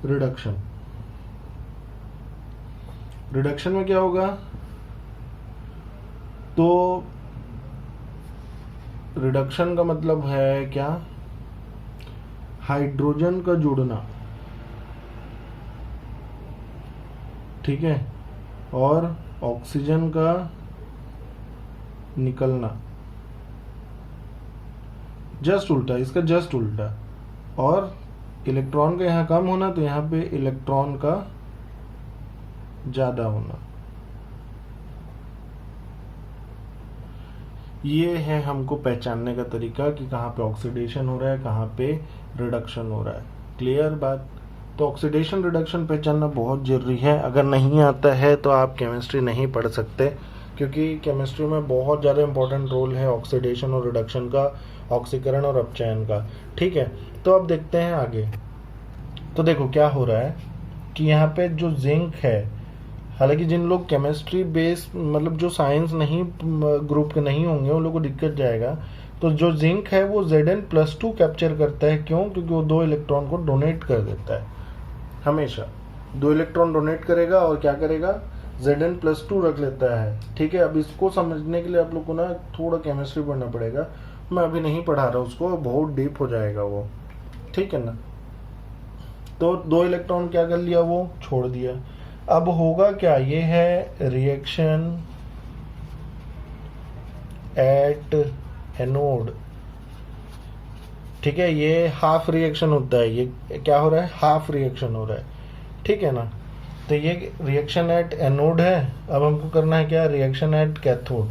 रिडक्शन, रिडक्शन में क्या होगा, तो रिडक्शन का मतलब है क्या, हाइड्रोजन का जुड़ना, ठीक है, और ऑक्सीजन का निकलना, जस्ट उल्टा, इसका जस्ट उल्टा। और इलेक्ट्रॉन का यहाँ कम होना, तो यहाँ पे इलेक्ट्रॉन का ज्यादा होना। ये है हमको पहचानने का तरीका कि कहाँ पे ऑक्सीडेशन हो रहा है, कहाँ पे रिडक्शन हो रहा है। क्लियर बात? तो ऑक्सीडेशन रिडक्शन पहचानना बहुत जरूरी है। अगर नहीं आता है तो आप केमिस्ट्री नहीं पढ़ सकते, क्योंकि केमिस्ट्री में बहुत ज़्यादा इंपॉर्टेंट रोल है ऑक्सीडेशन और रिडक्शन का, ऑक्सीकरण और अपचयन का। ठीक है, तो अब देखते हैं आगे। तो देखो क्या हो रहा है कि यहाँ पे जो जिंक है, हालांकि जिन लोग केमिस्ट्री बेस मतलब जो साइंस नहीं ग्रुप के नहीं होंगे उन लोगों को दिक्कत जाएगा। तो जो जिंक है वो Zn+2 कैप्चर करता है। क्यों? क्योंकि वो 2 इलेक्ट्रॉन को डोनेट कर देता है। हमेशा 2 इलेक्ट्रॉन डोनेट करेगा और क्या करेगा, Zn+2 रख लेता है। ठीक है, अब इसको समझने के लिए आप लोग को ना थोड़ा केमिस्ट्री पढ़ना पड़ेगा। मैं अभी नहीं पढ़ा रहा उसको, बहुत डीप हो जाएगा वो। ठीक है ना? तो 2 इलेक्ट्रॉन क्या कर लिया, वो छोड़ दिया। अब होगा क्या, ये है रिएक्शन एट एनोड। ठीक है, ये हाफ रिएक्शन होता है। ये क्या हो रहा है, हाफ रिएक्शन हो रहा है। ठीक है ना? तो ये रिएक्शन एट एनोड है। अब हमको करना है क्या, reaction at cathode.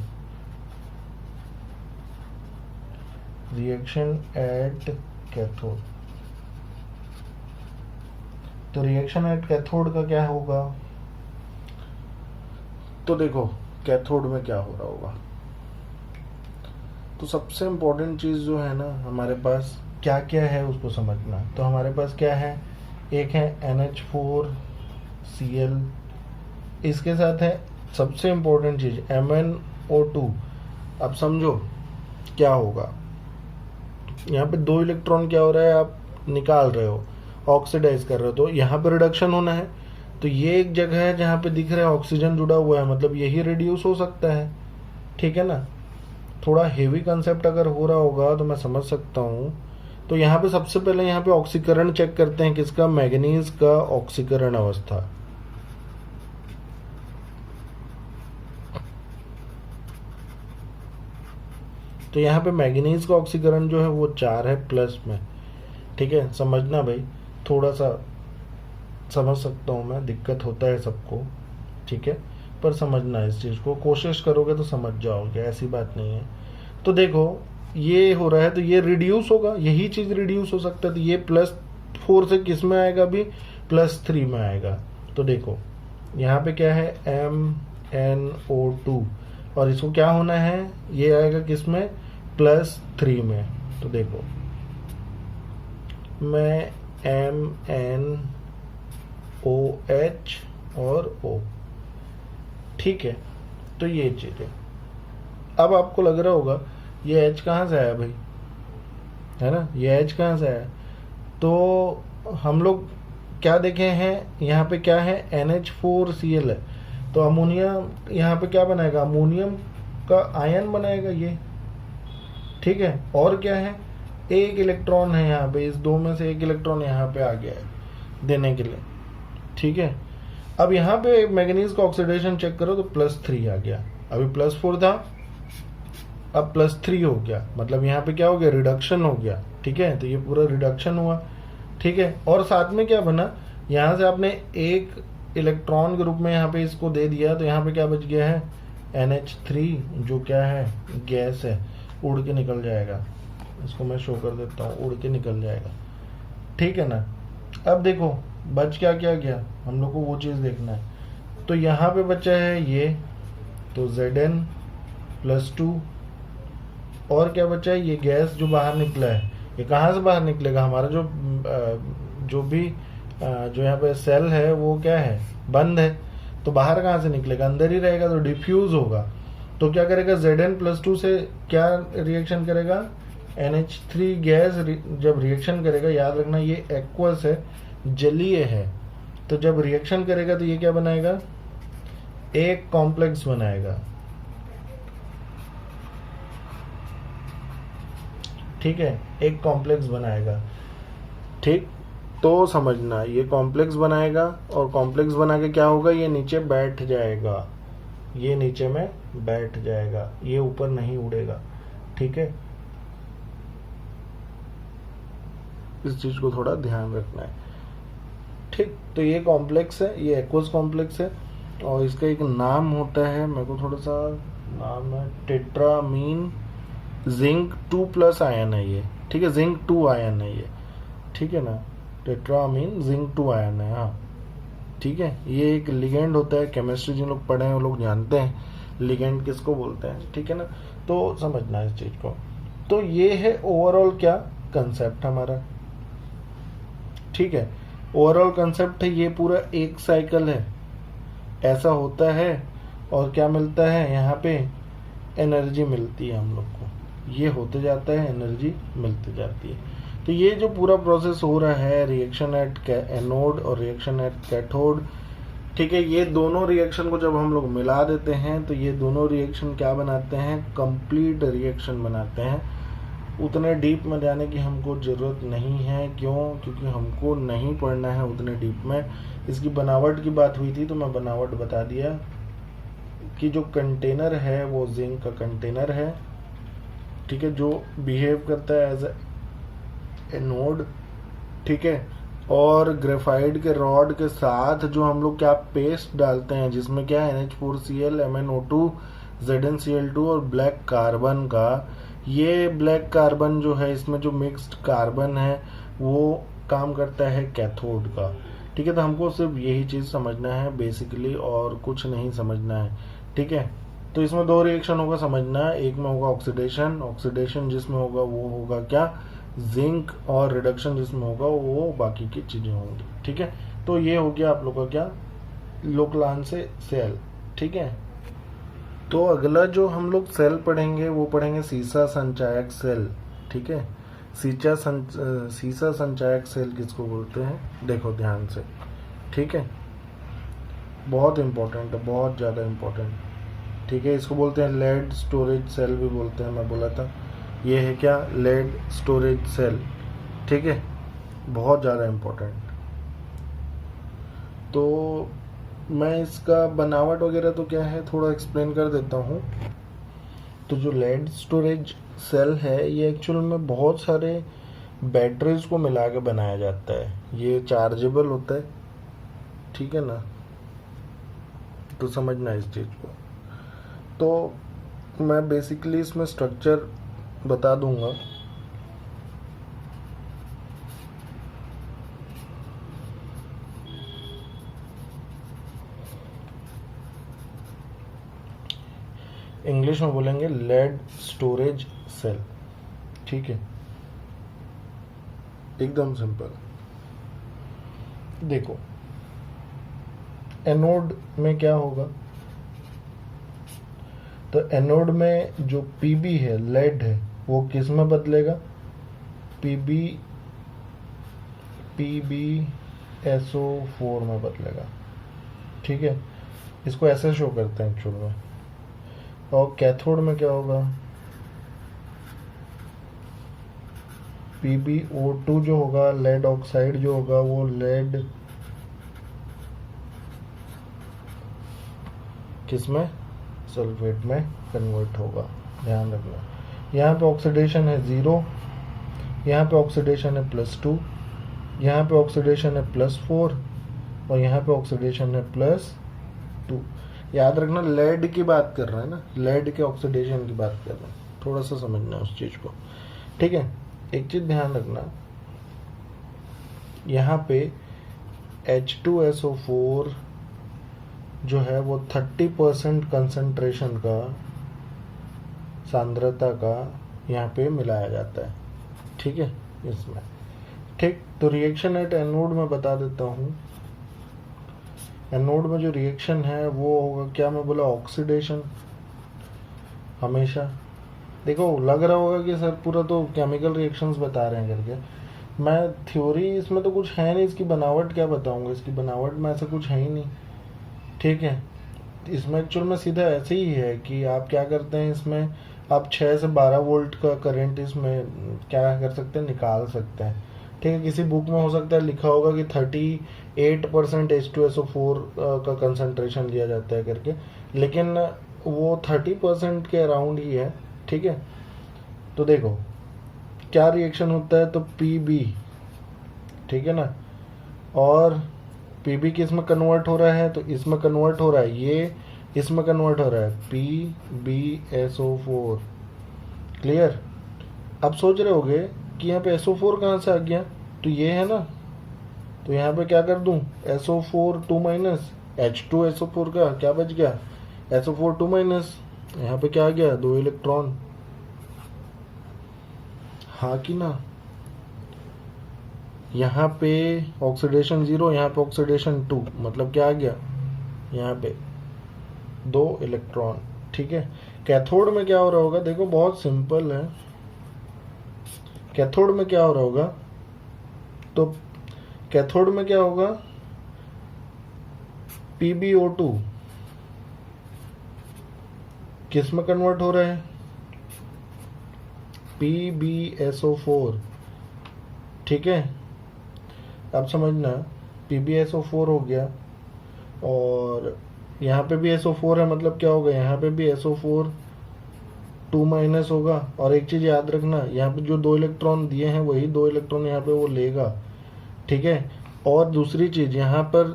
Reaction at cathode. तो रिएक्शन एट कैथोड का क्या होगा, तो देखो कैथोड में क्या हो रहा होगा। तो सबसे इम्पोर्टेंट चीज़ जो है ना, हमारे पास क्या क्या है उसको समझना। तो हमारे पास क्या है, एक है NH4Cl, इसके साथ है सबसे इम्पोर्टेंट चीज़ MnO2। अब समझो क्या होगा, यहाँ पे 2 इलेक्ट्रॉन क्या हो रहा है, आप निकाल रहे हो, ऑक्सीडाइज कर रहे हो, तो यहाँ पे रिडक्शन होना है। तो ये एक जगह है जहाँ पे दिख रहा है ऑक्सीजन जुड़ा हुआ है, मतलब यही रिड्यूस हो सकता है। ठीक है ना? थोड़ा हेवी कंसेप्ट अगर हो रहा होगा तो मैं समझ सकता हूँ। तो यहाँ पे सबसे पहले यहाँ पे ऑक्सीकरण चेक करते हैं, किसका, मैग्नीज का ऑक्सीकरण अवस्था। तो यहाँ पे मैग्नीज का ऑक्सीकरण जो है वो 4 है प्लस में। ठीक है, समझना भाई, थोड़ा सा समझ सकता हूँ मैं, दिक्कत होता है सबको। ठीक है, पर समझना इस चीज़ को, कोशिश करोगे तो समझ जाओगे, ऐसी बात नहीं है। तो देखो ये हो रहा है, तो ये रिड्यूस होगा, यही चीज़ रिड्यूस हो सकता है। तो ये +4 से किस में आएगा, अभी +3 में आएगा। तो देखो यहाँ पे क्या है, MnO2, और इसको क्या होना है, ये आएगा किस में, +3 में। तो देखो मैं MnOH और O। ठीक है, तो ये चीज़ है। अब आपको लग रहा होगा ये H कहाँ से आया भाई, है ना, ये H कहाँ से आया। तो हम लोग क्या देखे हैं, यहाँ पे क्या है, NH4Cl है। तो अमोनिया यहाँ पे क्या बनाएगा, अमोनियम का आयन बनाएगा ये। ठीक है, और क्या है, एक इलेक्ट्रॉन है यहाँ पे, इस 2 में से एक इलेक्ट्रॉन यहाँ पे आ गया है देने के लिए। ठीक है, अब यहाँ पे मैग्नीज का ऑक्सीडेशन चेक करो तो +3 आ गया, अभी +4 था, अब +3 हो गया, मतलब यहाँ पे क्या हो गया, रिडक्शन हो गया। ठीक है, तो ये पूरा रिडक्शन हुआ। ठीक है, और साथ में क्या बना, यहाँ से आपने एक इलेक्ट्रॉन के रूप में यहाँ पे इसको दे दिया, तो यहाँ पे क्या बच गया है, NH3, जो क्या है, गैस है, उड़ के निकल जाएगा। इसको मैं शो कर देता हूँ, उड़ के निकल जाएगा। ठीक है ना? अब देखो बच क्या क्या गया, हम लोग को वो चीज़ देखना है। तो यहाँ पे बचा है ये, तो Zn+2, और क्या बचा है, ये गैस जो बाहर निकला है, ये कहाँ से बाहर निकलेगा, हमारा जो भी जो यहाँ पे सेल है वो क्या है, बंद है, तो बाहर कहाँ से निकलेगा, अंदर ही रहेगा, तो डिफ्यूज होगा। तो क्या करेगा, Zn+2 से क्या रिएक्शन करेगा, NH3 गैस जब रिएक्शन करेगा, याद रखना ये एक्वस है, जलीय है, तो जब रिएक्शन करेगा तो ये क्या बनाएगा, एक कॉम्प्लेक्स बनाएगा। ठीक है, एक कॉम्प्लेक्स बनाएगा। ठीक, तो समझना, ये कॉम्प्लेक्स बनाएगा, और कॉम्प्लेक्स बना के क्या होगा, ये नीचे बैठ जाएगा, ये नीचे में बैठ जाएगा, ये ऊपर नहीं उड़ेगा। ठीक है, इस चीज़ को थोड़ा ध्यान रखना है। ठीक, तो ये कॉम्प्लेक्स है, ये एक्वस कॉम्प्लेक्स है और इसका एक नाम होता है, मेरे को थोड़ा सा नाम है, टेट्रामीन जिंक 2+ आयन है ये। ठीक है, जिंक 2 आयन है ये। ठीक है ना, टेट्रामीन जिंक 2 आयन है। हाँ ठीक है, ये एक लिगेंड होता है। केमिस्ट्री जिन लोग पढ़े हैं वो लोग जानते हैं लिगेंड किसको बोलते हैं। ठीक है ना, तो समझना है इस चीज को। तो ये है ओवरऑल क्या कंसेप्ट हमारा। ठीक है, ओवरऑल कंसेप्ट है, ये पूरा एक साइकिल है, ऐसा होता है और क्या मिलता है यहाँ पे, एनर्जी मिलती है हम लोग को। ये होते जाता है, एनर्जी मिलती जाती है। तो ये जो पूरा प्रोसेस हो रहा है, रिएक्शन एट एनोड और रिएक्शन एट कैथोड। ठीक है, ये दोनों रिएक्शन को जब हम लोग मिला देते हैं तो ये दोनों रिएक्शन क्या बनाते हैं, कंप्लीट रिएक्शन बनाते हैं। उतने डीप में जाने की हमको ज़रूरत नहीं है। क्यों? क्योंकि हमको नहीं पढ़ना है उतने डीप में। इसकी बनावट की बात हुई थी तो मैं बनावट बता दिया कि जो कंटेनर है वो जिंक का कंटेनर है। ठीक है, जो बिहेव करता है एज एनोड। ठीक है, और ग्रेफाइट के रॉड के साथ जो हम लोग क्या पेस्ट डालते हैं, जिसमें क्या है NH4Cl, MnO2, ZnCl2 और ब्लैक कार्बन का, ये ब्लैक कार्बन जो है, इसमें जो मिक्स्ड कार्बन है वो काम करता है कैथोड का। ठीक है, तो हमको सिर्फ यही चीज़ समझना है बेसिकली, और कुछ नहीं समझना है। ठीक है, तो इसमें दो रिएक्शन होगा समझना, एक में होगा ऑक्सीडेशन, ऑक्सीडेशन जिसमें होगा वो होगा क्या, जिंक, और रिडक्शन जिसमें होगा वो बाकी की चीजें होंगी। ठीक है, तो ये हो गया आप लोग का क्या, लोकलान से सेल। ठीक है, तो अगला जो हम लोग सेल पढ़ेंगे वो पढ़ेंगे सीसा संचायक सेल। ठीक है, सीसा संचायक सेल किसको बोलते हैं, देखो ध्यान से। ठीक है, बहुत इंपॉर्टेंट है, बहुत ज़्यादा इंपॉर्टेंट। ठीक है, इसको बोलते हैं लेड स्टोरेज सेल भी बोलते हैं, मैं बोला था। ये है क्या, लेड स्टोरेज सेल। ठीक है, बहुत ज़्यादा इम्पोर्टेंट। तो मैं इसका बनावट वगैरह तो क्या है थोड़ा एक्सप्लेन कर देता हूँ। तो जो लेड स्टोरेज सेल है ये एक्चुअल में बहुत सारे बैटरीज को मिला के बनाया जाता है। ये चार्जेबल होता है। ठीक है ना, तो समझना इस चीज़ को। तो मैं बेसिकली इसमें स्ट्रक्चर बता दूंगा। इंग्लिश में बोलेंगे लेड स्टोरेज सेल। ठीक है, एकदम सिंपल। देखो एनोड में क्या होगा, तो एनोड में जो पीबी है, लेड है, वो किस में बदलेगा, PbSO4 में बदलेगा। ठीक है, इसको ऐसे शो करते हैं एक्चुअल में। और कैथोड में क्या होगा, PbO2 जो होगा, लेड ऑक्साइड जो होगा, वो लेड किसमें, सल्फेट में कन्वर्ट होगा। ध्यान रखना, यहाँ पे ऑक्सीडेशन है 0, यहाँ पे ऑक्सीडेशन है +2, यहाँ पे ऑक्सीडेशन है +4 और यहाँ पे ऑक्सीडेशन है +2। याद रखना लेड की बात कर रहे हैं ना, लेड के ऑक्सीडेशन की बात कर रहे हैं, थोड़ा सा समझना उस चीज को। ठीक है, एक चीज ध्यान रखना, यहाँ पे H2SO4 जो है वो 30% कंसंट्रेशन का, सांद्रता का यहाँ पे मिलाया जाता है। ठीक है, इसमें। ठीक, तो रिएक्शन एट एनोड में बता देता हूँ। एनोड में जो रिएक्शन है वो होगा क्या, मैं बोला ऑक्सीडेशन हमेशा। देखो लग रहा होगा कि सर पूरा तो केमिकल रिएक्शंस बता रहे हैं करके, मैं थ्योरी इसमें तो कुछ है नहीं, इसकी बनावट क्या बताऊंगा, इसकी बनावट में ऐसा कुछ है ही नहीं। ठीक है, इसमें एक्चुअल में सीधा ऐसे ही है कि आप क्या करते हैं, इसमें आप 6 से 12 वोल्ट का करंट इसमें क्या कर सकते हैं, निकाल सकते हैं। ठीक है, किसी बुक में हो सकता है लिखा होगा कि 38% H2SO4 का कंसंट्रेशन लिया जाता है करके, लेकिन वो 30% के अराउंड ही है। ठीक है, तो देखो क्या रिएक्शन होता है, तो PB ठीक है ना। और पीबी किस में कन्वर्ट हो रहा है, तो इसमें कन्वर्ट हो रहा है, ये इसमें कन्वर्ट हो रहा है, PbSO4। क्लियर। अब सोच रहे होगे कि यहाँ पे SO4 कहाँ से आ गया, तो ये है ना, तो यहाँ पे क्या कर दूं, SO4 2 माइनस H2SO4 का क्या बच गया, SO4 2 माइनस, यहाँ पे क्या आ गया, 2 इलेक्ट्रॉन। हाँ कि ना। यहाँ पे ऑक्सीडेशन 0, यहाँ पे ऑक्सीडेशन 2, मतलब क्या आ गया, यहाँ पे 2 इलेक्ट्रॉन। ठीक है। कैथोड में क्या हो रहा होगा, देखो बहुत सिंपल है। कैथोड में क्या हो रहा होगा, तो कैथोड में क्या होगा, PbO2 किस में कन्वर्ट हो रहा है, PbSO4। ठीक है। अब समझना, PbSO4 हो गया और यहाँ पे भी SO4 है, मतलब क्या होगा, यहाँ पे भी SO4 2 माइनस होगा। और एक चीज याद रखना, यहाँ पे जो 2 इलेक्ट्रॉन दिए हैं वही 2 इलेक्ट्रॉन यहाँ पे वो लेगा। ठीक है। और दूसरी चीज यहाँ पर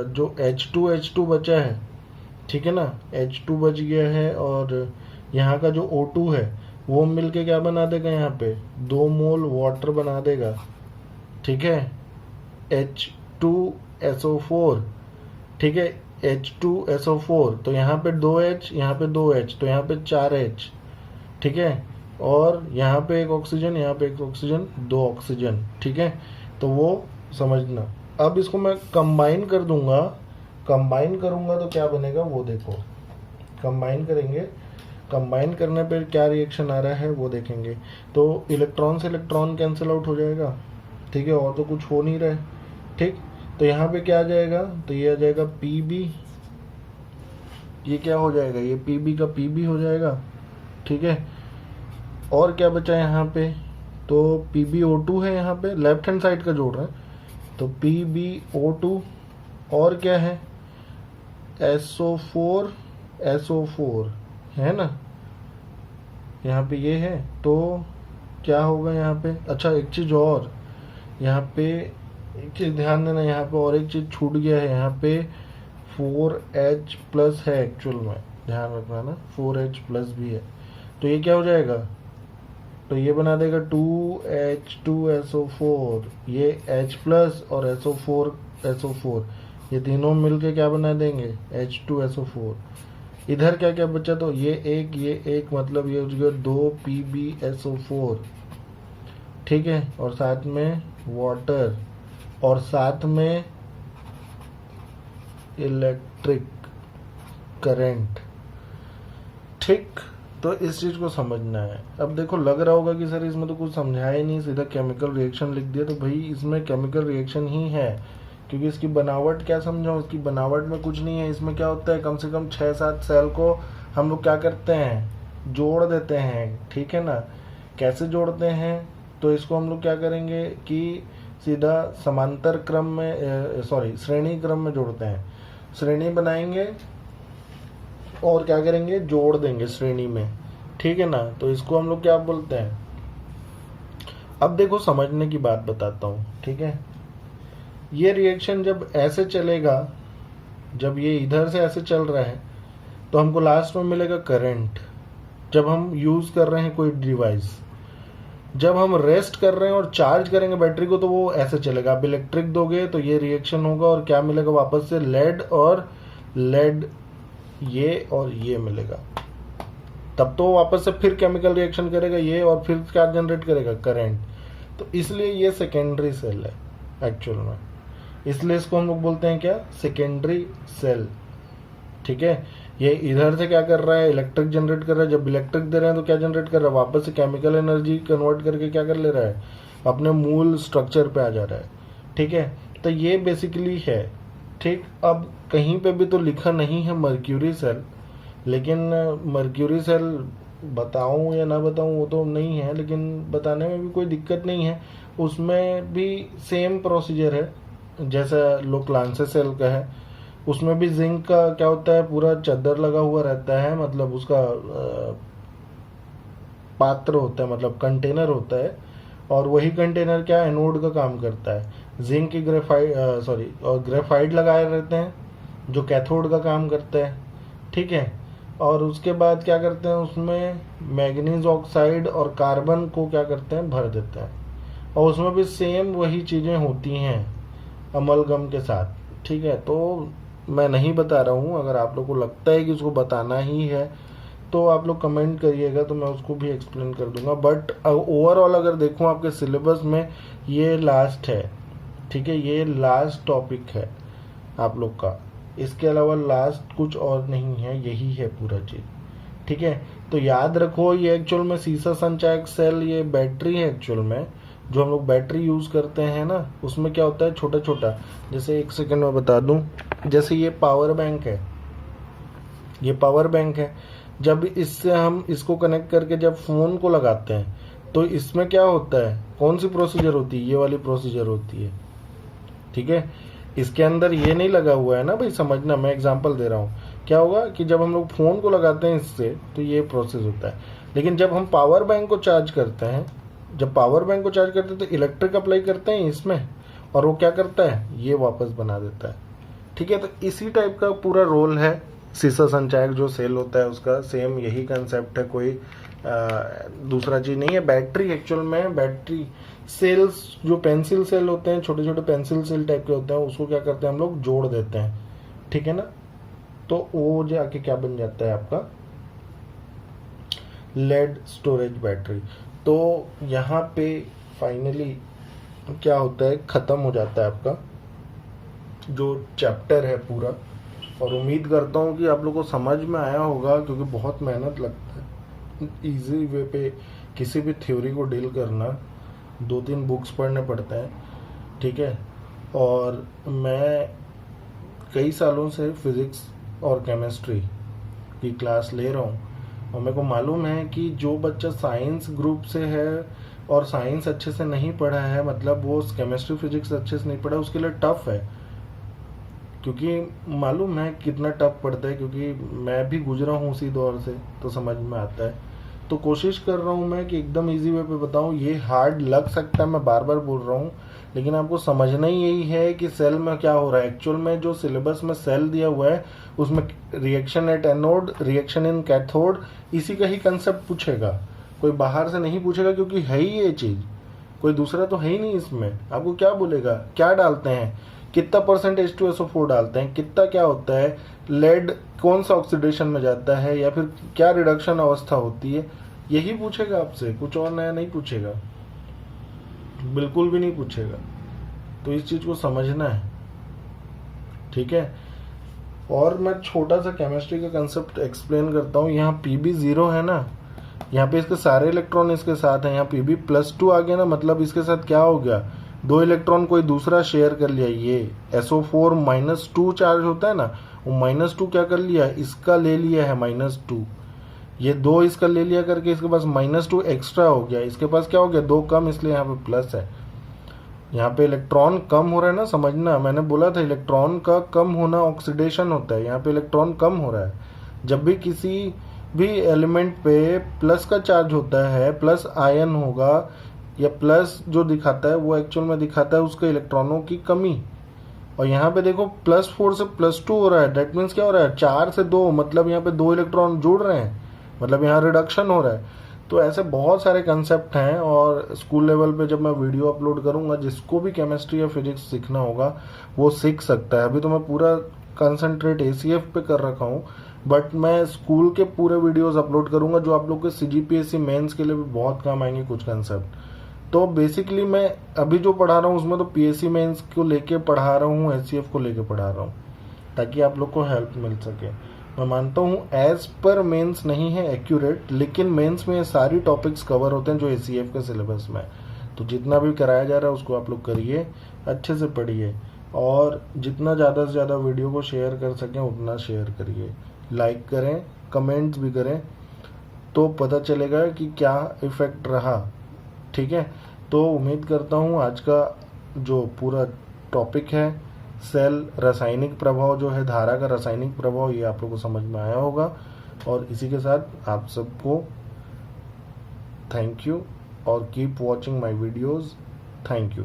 जो H2 बचा है, ठीक है ना, H2 बच गया है, और यहाँ का जो O2 है वो मिलके क्या बना देगा, यहाँ पे 2 मोल वाटर बना देगा। ठीक है। H2SO4। ठीक है। H2SO4, तो यहाँ पे 2H, यहाँ पे 2H, तो यहाँ पे 4H। ठीक है। और यहाँ पे एक ऑक्सीजन, यहाँ पे एक ऑक्सीजन, 2 ऑक्सीजन। ठीक है। तो वो समझना। अब इसको मैं कंबाइन कर दूंगा, कंबाइन करूंगा तो क्या बनेगा वो देखो। कंबाइन करेंगे, कंबाइन करने पर क्या रिएक्शन आ रहा है वो देखेंगे। तो इलेक्ट्रॉन से इलेक्ट्रॉन कैंसिल आउट हो जाएगा। ठीक है। और तो कुछ हो नहीं रहा है। ठीक। तो यहाँ पे क्या आ जाएगा, तो ये आ जाएगा Pb, ये क्या हो जाएगा, ये Pb का Pb हो जाएगा। ठीक है। और क्या बचा यहाँ पे, तो PbO2 है, यहाँ पे लेफ्ट हैंड साइड का जोड़ रहे हैं, तो PbO2 और क्या है, SO4 है ना, यहाँ पे ये है। तो क्या होगा यहाँ पे, अच्छा एक चीज और, यहाँ पे एक चीज ध्यान देना, यहाँ पे और एक चीज छूट गया है, यहाँ पे 4H प्लस है एक्चुअल में, ध्यान रखना ना, 4H प्लस भी है। तो ये क्या हो जाएगा, तो ये बना देगा 2H2SO4, ये H प्लस और SO4, ये तीनों मिलके क्या बना देंगे, H2SO4। इधर क्या क्या बचा, तो ये एक मतलब ये हो गया 2 PbSO4। ठीक है। और साथ में वाटर, और साथ में इलेक्ट्रिक करंट। ठीक। तो इस चीज को समझना है। अब देखो लग रहा होगा कि सर इसमें तो कुछ समझाया ही नहीं, सीधा केमिकल रिएक्शन लिख दिया, तो भाई इसमें केमिकल रिएक्शन ही है, क्योंकि इसकी बनावट क्या समझाऊं, इसकी बनावट में कुछ नहीं है। इसमें क्या होता है, कम से कम 6-7 सेल को हम लोग क्या करते हैं, जोड़ देते हैं। ठीक है ना। कैसे जोड़ते हैं, तो इसको हम लोग क्या करेंगे कि सीधा समांतर क्रम में, श्रेणी क्रम में जोड़ते हैं। श्रेणी बनाएंगे और क्या करेंगे, जोड़ देंगे श्रेणी में। ठीक है ना। तो इसको हम लोग क्या बोलते हैं। अब देखो समझने की बात बताता हूँ। ठीक है। ये रिएक्शन जब ऐसे चलेगा, जब ये इधर से ऐसे चल रहा है, तो हमको लास्ट में मिलेगा करंट, जब हम यूज कर रहे हैं कोई डिवाइस। जब हम रेस्ट कर रहे हैं और चार्ज करेंगे बैटरी को, तो वो ऐसे चलेगा। आप इलेक्ट्रिक दोगे तो ये रिएक्शन होगा, और क्या मिलेगा वापस से, लेड और लेड, ये और ये मिलेगा। तब तो वापस से फिर केमिकल रिएक्शन करेगा ये, और फिर क्या जनरेट करेगा, करंट। तो इसलिए ये सेकेंडरी सेल है एक्चुअल में, इसलिए इसको हम लोग बोलते हैं क्या, सेकेंडरी सेल। ठीक है। ये इधर से क्या कर रहा है, इलेक्ट्रिक जनरेट कर रहा है। जब इलेक्ट्रिक दे रहे हैं तो क्या जनरेट कर रहा है, वापस से केमिकल एनर्जी कन्वर्ट करके क्या कर ले रहा है, अपने मूल स्ट्रक्चर पे आ जा रहा है। ठीक है। तो ये बेसिकली है। ठीक। अब कहीं पे भी तो लिखा नहीं है मर्क्यूरी सेल, लेकिन मर्क्यूरी सेल बताऊं या ना बताऊं वो तो नहीं है, लेकिन बताने में भी कोई दिक्कत नहीं है। उसमें भी सेम प्रोसीजर है जैसा लोक्लांसे सेल का है। उसमें भी जिंक का क्या होता है, पूरा चादर लगा हुआ रहता है, मतलब उसका पात्र होता है, मतलब कंटेनर होता है, और वही कंटेनर क्या एनोड का काम करता है। जिंक की ग्रेफाइट लगाए रहते हैं जो कैथोड का काम करता है, ठीक है। और उसके बाद क्या करते हैं, उसमें मैग्नीज ऑक्साइड और कार्बन को क्या करते हैं, भर देते हैं, और उसमें भी सेम वही चीज़ें होती हैं अमलगम के साथ, ठीक है। तो मैं नहीं बता रहा हूँ, अगर आप लोग को लगता है कि उसको बताना ही है तो आप लोग कमेंट करिएगा, तो मैं उसको भी एक्सप्लेन कर दूंगा। बट ओवरऑल अगर देखूँ आपके सिलेबस में ये लास्ट है, ठीक है, ये लास्ट टॉपिक है आप लोग का, इसके अलावा लास्ट कुछ और नहीं है, यही है पूरा चीज़, ठीक है। तो याद रखो ये एक्चुअल में सीसा संचायक सेल ये बैटरी है एक्चुअल में, जो हम लोग बैटरी यूज़ करते हैं ना, उसमें क्या होता है छोटा छोटा, जैसे एक सेकंड में बता दूं, जैसे ये पावर बैंक है, ये पावर बैंक है, जब इससे हम इसको कनेक्ट करके जब फ़ोन को लगाते हैं तो इसमें क्या होता है, कौन सी प्रोसीजर होती है, ये वाली प्रोसीजर होती है, ठीक है। इसके अंदर ये नहीं लगा हुआ है ना भाई, समझना, मैं एग्जांपल दे रहा हूँ। क्या होगा कि जब हम लोग फ़ोन को लगाते हैं इससे तो ये प्रोसेस होता है, लेकिन जब हम पावर बैंक को चार्ज करते हैं, जब पावर बैंक को चार्ज करते हैं तो इलेक्ट्रिक अप्लाई करते हैं इसमें, और वो क्या करता है, ये वापस बना देता है, ठीक है। तो इसी टाइप का पूरा रोल है सीसा संचायक जो सेल होता है उसका, सेम यही कंसेप्ट है, कोई दूसरा चीज़ नहीं है। बैटरी एक्चुअल में, बैटरी सेल्स जो पेंसिल सेल होते हैं, छोटे छोटे पेंसिल सेल टाइप के होते हैं, उसको क्या करते हैं हम लोग, जोड़ देते हैं, ठीक है ना। तो वो जाके क्या बन जाता है आपका, लेड स्टोरेज बैटरी। तो यहाँ पे फाइनली क्या होता है, ख़त्म हो जाता है आपका जो चैप्टर है पूरा, और उम्मीद करता हूँ कि आप लोगों को समझ में आया होगा, क्योंकि बहुत मेहनत लगता है इजी वे पे किसी भी थ्योरी को डील करना, 2-3 बुक्स पढ़ने पड़ते हैं, ठीक है। और मैं कई सालों से फिज़िक्स और केमिस्ट्री की क्लास ले रहा हूँ, और मेरे को मालूम है कि जो बच्चा साइंस ग्रुप से है और साइंस अच्छे से नहीं पढ़ा है, मतलब वो केमिस्ट्री फिजिक्स अच्छे से नहीं पढ़ा, उसके लिए टफ है, क्योंकि मालूम है कितना टफ पड़ता है, क्योंकि मैं भी गुजरा हूँ उसी दौर से, तो समझ में आता है। तो कोशिश कर रहा हूँ मैं कि एकदम इजी वे पे बताऊँ, ये हार्ड लग सकता है, मैं बार बार बोल रहा हूँ, लेकिन आपको समझना ही यही है कि सेल में क्या हो रहा है। एक्चुअल में जो सिलेबस में सेल दिया हुआ है उसमें reaction at anode, reaction in cathode, इसी का ही कंसेप्ट पूछेगा, कोई बाहर से नहीं पूछेगा, क्योंकि है ही ये चीज़, कोई दूसरा तो है ही नहीं इसमें। आपको क्या बोलेगा, क्या डालते हैं, कितना परसेंट H2SO4 डालते हैं, कितना क्या होता है, लेड कौन सा ऑक्सीडेशन में जाता है, या फिर क्या रिडक्शन अवस्था होती है, यही पूछेगा आपसे, कुछ और नया नहीं पूछेगा, बिल्कुल भी नहीं पूछेगा। तो इस चीज़ को समझना है, ठीक है। और मैं छोटा सा केमिस्ट्री का कंसेप्ट एक्सप्लेन करता हूँ। यहाँ Pb 0 है ना, यहाँ पे इसके सारे इलेक्ट्रॉन इसके साथ हैं, यहाँ Pb+2 आ गया ना, मतलब इसके साथ क्या हो गया, 2 इलेक्ट्रॉन कोई दूसरा शेयर कर लिया, ये SO4-2 चार्ज होता है ना, वो -2 क्या कर लिया, इसका ले लिया है -2, ये 2 इसका ले लिया करके इसके पास -2 एक्स्ट्रा हो गया, इसके पास क्या हो गया, 2 कम, इसलिए यहाँ पे प्लस है। यहाँ पे इलेक्ट्रॉन कम हो रहा है ना, समझना, मैंने बोला था इलेक्ट्रॉन का कम होना ऑक्सीडेशन होता है, यहाँ पे इलेक्ट्रॉन कम हो रहा है। जब भी किसी भी एलिमेंट पे प्लस का चार्ज होता है, प्लस आयन होगा, या प्लस जो दिखाता है वो एक्चुअल में दिखाता है उसके इलेक्ट्रॉनों की कमी। और यहाँ पे देखो +4 से +2 हो रहा है, डेट मीन्स क्या हो रहा है, 4 से 2, मतलब यहाँ पे 2 इलेक्ट्रॉन जुड़ रहे हैं, मतलब यहाँ रिडक्शन हो रहा है। तो ऐसे बहुत सारे कंसेप्ट हैं, और स्कूल लेवल पे जब मैं वीडियो अपलोड करूँगा, जिसको भी केमिस्ट्री या फिजिक्स सीखना होगा वो सीख सकता है। अभी तो मैं पूरा कंसंट्रेट ACF पे कर रखा हूँ, बट मैं स्कूल के पूरे वीडियोस अपलोड करूँगा, जो आप लोग के CGPSC मेंस के लिए भी बहुत काम आएंगे कुछ कंसेप्ट। तो बेसिकली मैं अभी जो पढ़ा रहा हूँ उसमें तो PSC मेंस को लेके पढ़ा रहा हूँ, HCF को लेके पढ़ा रहा हूँ, ताकि आप लोग को हेल्प मिल सके। मैं मानता हूँ एज पर मेंस नहीं है एक्यूरेट, लेकिन मेंस में ये सारी टॉपिक्स कवर होते हैं जो ACF के सिलेबस में। तो जितना भी कराया जा रहा है उसको आप लोग करिए, अच्छे से पढ़िए, और जितना ज़्यादा से ज़्यादा वीडियो को शेयर कर सकें उतना शेयर करिए, लाइक करें, कमेंट्स भी करें, तो पता चलेगा कि क्या इफ़ेक्ट रहा, ठीक है। तो उम्मीद करता हूँ आज का जो पूरा टॉपिक है सेल रासायनिक प्रभाव जो है, धारा का रासायनिक प्रभाव, ये आप लोगों को समझ में आया होगा। और इसी के साथ आप सबको थैंक यू, और keep watching my videos. Thank you.